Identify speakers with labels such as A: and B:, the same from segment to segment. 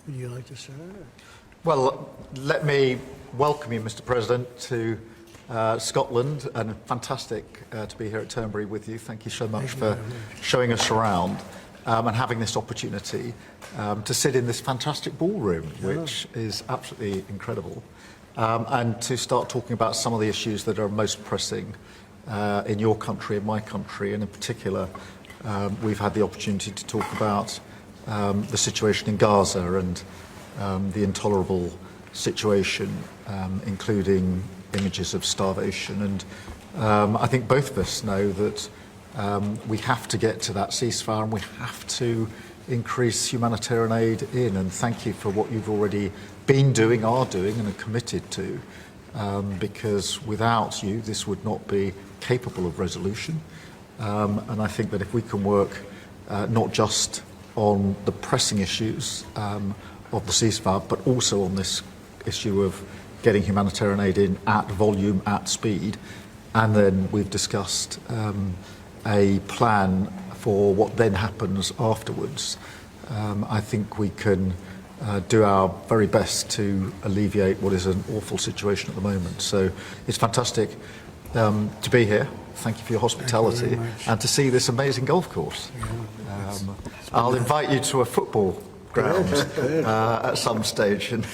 A: Would you like to start?
B: Well, let me welcome you, Mr. President, to Scotland, and fantastic to be here at Turnberry with you. Thank you so much for showing us around and having this opportunity to sit in this fantastic ballroom, which is absolutely incredible, and to start talking about some of the issues that are most pressing in your country, in my country, and in particular, we've had the opportunity to talk about the situation in Gaza and the intolerable situation, including images of starvation. And I think both of us know that we have to get to that ceasefire and we have to increase humanitarian aid in. And thank you for what you've already been doing, are doing, and are committed to, because without you, this would not be capable of resolution. And I think that if we can work not just on the pressing issues of the ceasefire, but also on this issue of getting humanitarian aid in at volume, at speed, and then we've discussed a plan for what then happens afterwards. I think we can do our very best to alleviate what is an awful situation at the moment. So it's fantastic to be here. Thank you for your hospitality and to see this amazing golf course. I'll invite you to a football ground at some stage and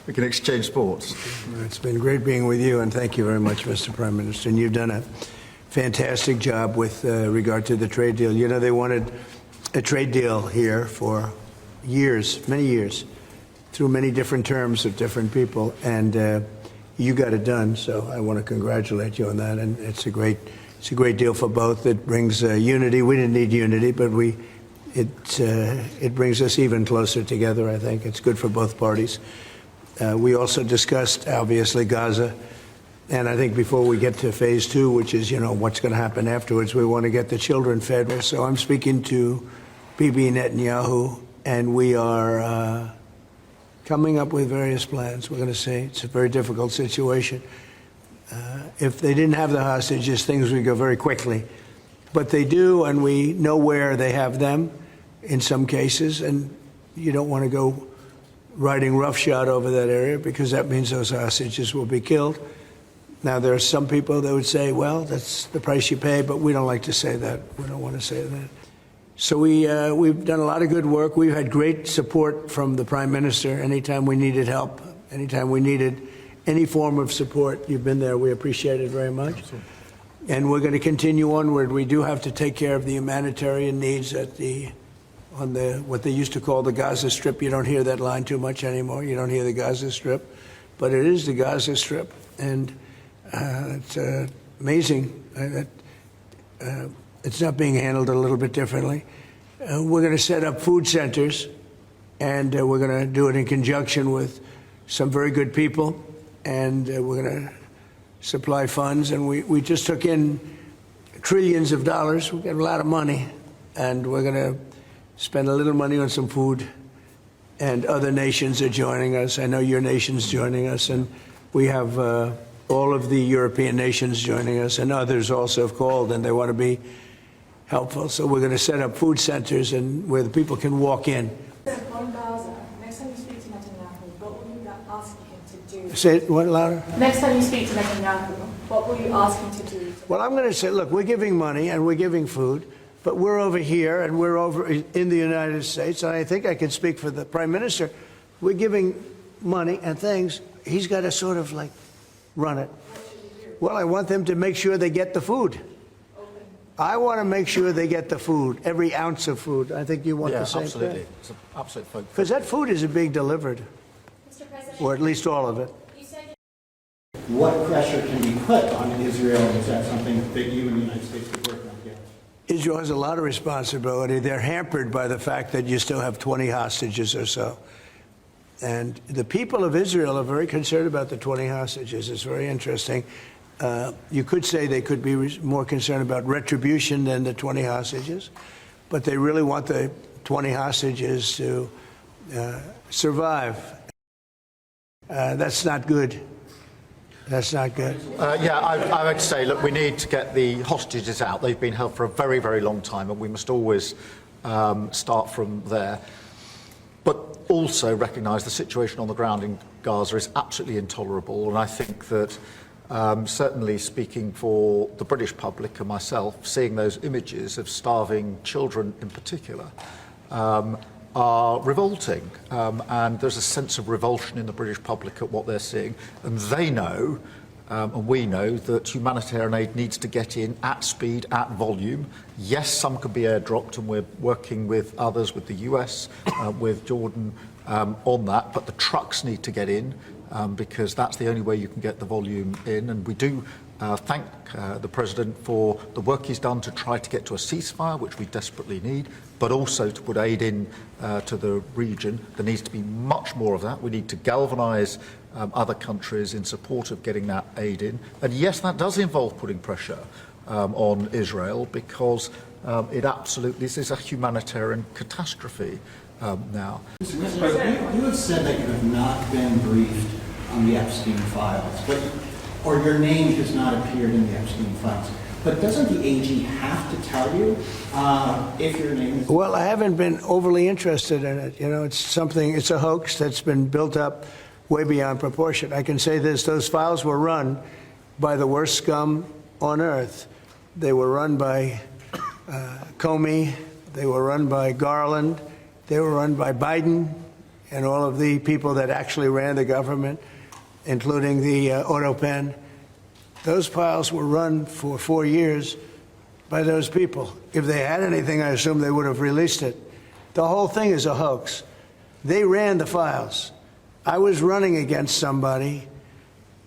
B: we can exchange sports.
A: It's been great being with you, and thank you very much, Mr. Prime Minister. And you've done a fantastic job with regard to the trade deal. You know, they wanted a trade deal here for years, many years, through many different terms of different people, and you got it done. So I want to congratulate you on that, and it's a great deal for both. It brings unity. We didn't need unity, but it brings us even closer together. I think it's good for both parties. We also discussed, obviously, Gaza. And I think before we get to phase two, which is, you know, what's going to happen afterwards, we want to get the children fed. So I'm speaking to Bibi Netanyahu, and we are coming up with various plans. We're going to say it's a very difficult situation. If they didn't have the hostages, things would go very quickly. But they do, and we know where they have them in some cases, and you don't want to go riding roughshod over that area because that means those hostages will be killed. Now, there are some people that would say, well, that's the price you pay, but we don't like to say that. We don't want to say that. So we've done a lot of good work. We've had great support from the Prime Minister anytime we needed help, anytime we needed any form of support. You've been there. We appreciate it very much. Absolutely. And we're going to continue onward. We do have to take care of the humanitarian needs on what they used to call the Gaza Strip. You don't hear that line too much anymore. You don't hear the Gaza Strip, but it is the Gaza Strip, and it's amazing that it's not being handled a little bit differently. We're going to set up food centers, and we're going to do it in conjunction with some very good people, and we're going to supply funds. And we just took in trillions of dollars. We got a lot of money, and we're going to spend a little money on some food, and other nations are joining us. I know your nation's joining us, and we have all of the European nations joining us, and others also have called, and they want to be helpful. So we're going to set up food centers and where the people can walk in.
C: On Gaza, next time you speak to Netanyahu, what will you ask him to do?
A: Say it what louder?
C: Next time you speak to Netanyahu, what will you ask him to do?
A: Well, I'm going to say, look, we're giving money and we're giving food, but we're over here and we're over in the United States, and I think I can speak for the Prime Minister. We're giving money and things. He's got to sort of like run it. Well, I want them to make sure they get the food. I want to make sure they get the food, every ounce of food. I think you want the same
B: absolutely.
A: thing.
B: It's an absolute focus.
A: Because that food isn't being delivered,
C: Mr. President,
A: or at least all of it.
C: you said
D: What pressure can be put on Israel? Is that something that you and the United States could work on together?
A: Israel has a lot of responsibility. They're hampered by the fact that you still have 20 hostages or so. And the people of Israel are very concerned about the 20 hostages. It's very interesting. You could say they could be more concerned about retribution than the 20 hostages, but they really want the 20 hostages to survive. That's not good. That's not good.
B: I would say, look, we need to get the hostages out. They've been held for a very, very long time, and we must always start from there. But also recognise the situation on the ground in Gaza is absolutely intolerable, and I think that certainly speaking for the British public and myself, seeing those images of starving children in particular are revolting, and there's a sense of revulsion in the British public at what they're seeing, and they know and we know that humanitarian aid needs to get in at speed, at volume. Yes, some can be airdropped, and we're working with others, with the US, with Jordan on that, but the trucks need to get in because that's the only way you can get the volume in. And we do thank the President for the work he's done to try to get to a ceasefire, which we desperately need, but also to put aid in to the region. There needs to be much more of that. We need to galvanise other countries in support of getting that aid in. And yes, that does involve putting pressure on Israel, because it absolutely, this is a humanitarian catastrophe now.
D: Mr. President, you have said that you have not been briefed on the Epstein files, or your name has not appeared in the Epstein files. But doesn't the AG have to tell you if your name is...
A: Well, I haven't been overly interested in it. You know, it's a hoax that's been built up way beyond proportion. I can say this: those files were run by the worst scum on earth. They were run by Comey. They were run by Garland. They were run by Biden and all of the people that actually ran the government, including the auto pen. Those files were run for 4 years by those people. If they had anything, I assume they would have released it. The whole thing is a hoax. They ran the files. I was running against somebody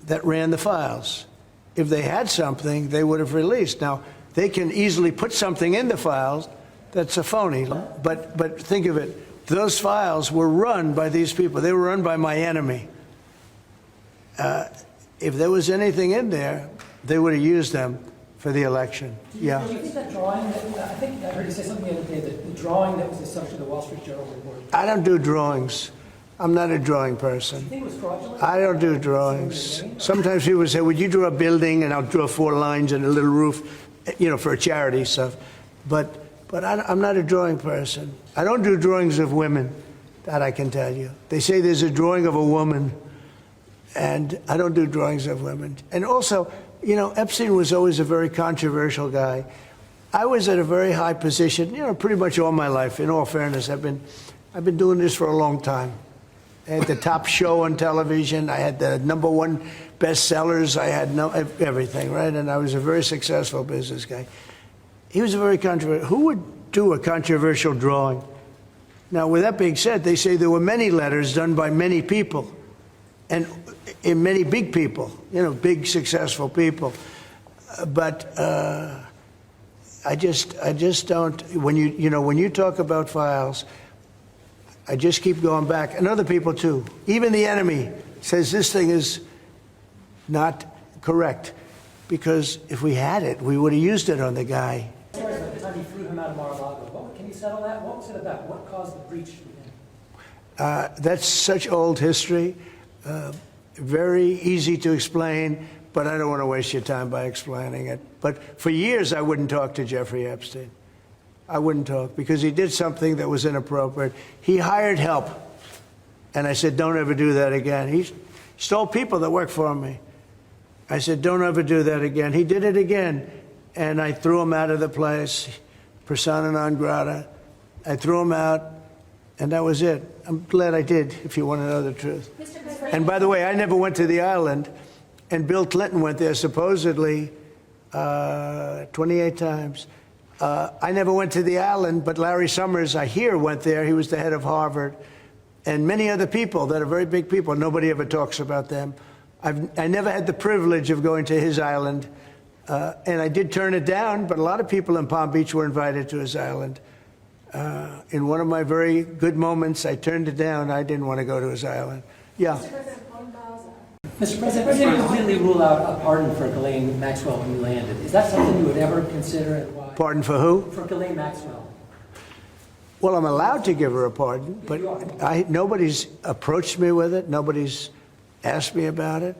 A: that ran the files. If they had something, they would have released. Now, they can easily put something in the files that's a phony, but think of it. Those files were run by these people. They were run by my enemy. If there was anything in there, they would have used them for the election. Yeah.
E: Do you think that drawing, I think I heard you say something the other day, that the drawing that was the subject of the Wall Street Journal report.
A: I don't do drawings. I'm not a drawing person.
E: Do you think it was fraudulent?
A: I don't do drawings. Sometimes people say, would you draw a building? And I'll draw 4 lines and a little roof, you know, for a charity stuff. But I'm not a drawing person. I don't do drawings of women, that I can tell you. They say there's a drawing of a woman, and I don't do drawings of women. And also, you know, Epstein was always a very controversial guy. I was at a very high position, you know, pretty much all my life. In all fairness, I've been doing this for a long time. I had the top show on television. I had the #1 bestsellers. I had everything, right? And I was a very successful business guy. He was a very controversial. Who would do a controversial drawing? Now, with that being said, they say there were many letters done by many people, and in many big people, you know, big successful people. But I just don't. When you talk about files, I just keep going back, and other people too. Even the enemy says this thing is not correct, because if we had it, we would have used it on the guy.
E: As far as the time you threw him out of Mar-a-Lago, can you settle that? What was it about? What caused the breach with him?
A: That's such old history. Very easy to explain, but I don't want to waste your time by explaining it. But for years, I wouldn't talk to Jeffrey Epstein. I wouldn't talk because he did something that was inappropriate. He hired help, and I said, don't ever do that again. He stole people that worked for me. I said, don't ever do that again. He did it again, and I threw him out of the place, persona non grata. I threw him out, and that was it. I'm glad I did, if you want to know the truth. And by the way, I never went to the island, and Bill Clinton went there supposedly 28 times. I never went to the island, but Larry Summers, I hear, went there. He was the head of Harvard. And many other people that are very big people. Nobody ever talks about them. I never had the privilege of going to his island. And I did turn it down, but a lot of people in Palm Beach were invited to his island. In one of my very good moments, I turned it down. I didn't want to go to his island. Yeah.
E: Mr. President, you completely rule out a pardon for Ghislaine Maxwell when you landed. Is that something you would ever consider, and why?
A: Pardon for who?
E: For Ghislaine Maxwell.
A: Well, I'm allowed to give her a pardon, but nobody's approached me with it. Nobody's asked me about it.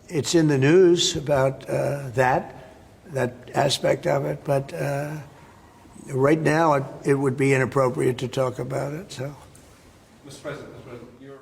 A: It's in the news about that aspect of it, but right now it would be inappropriate to talk about it. So.
F: Mr. President, you're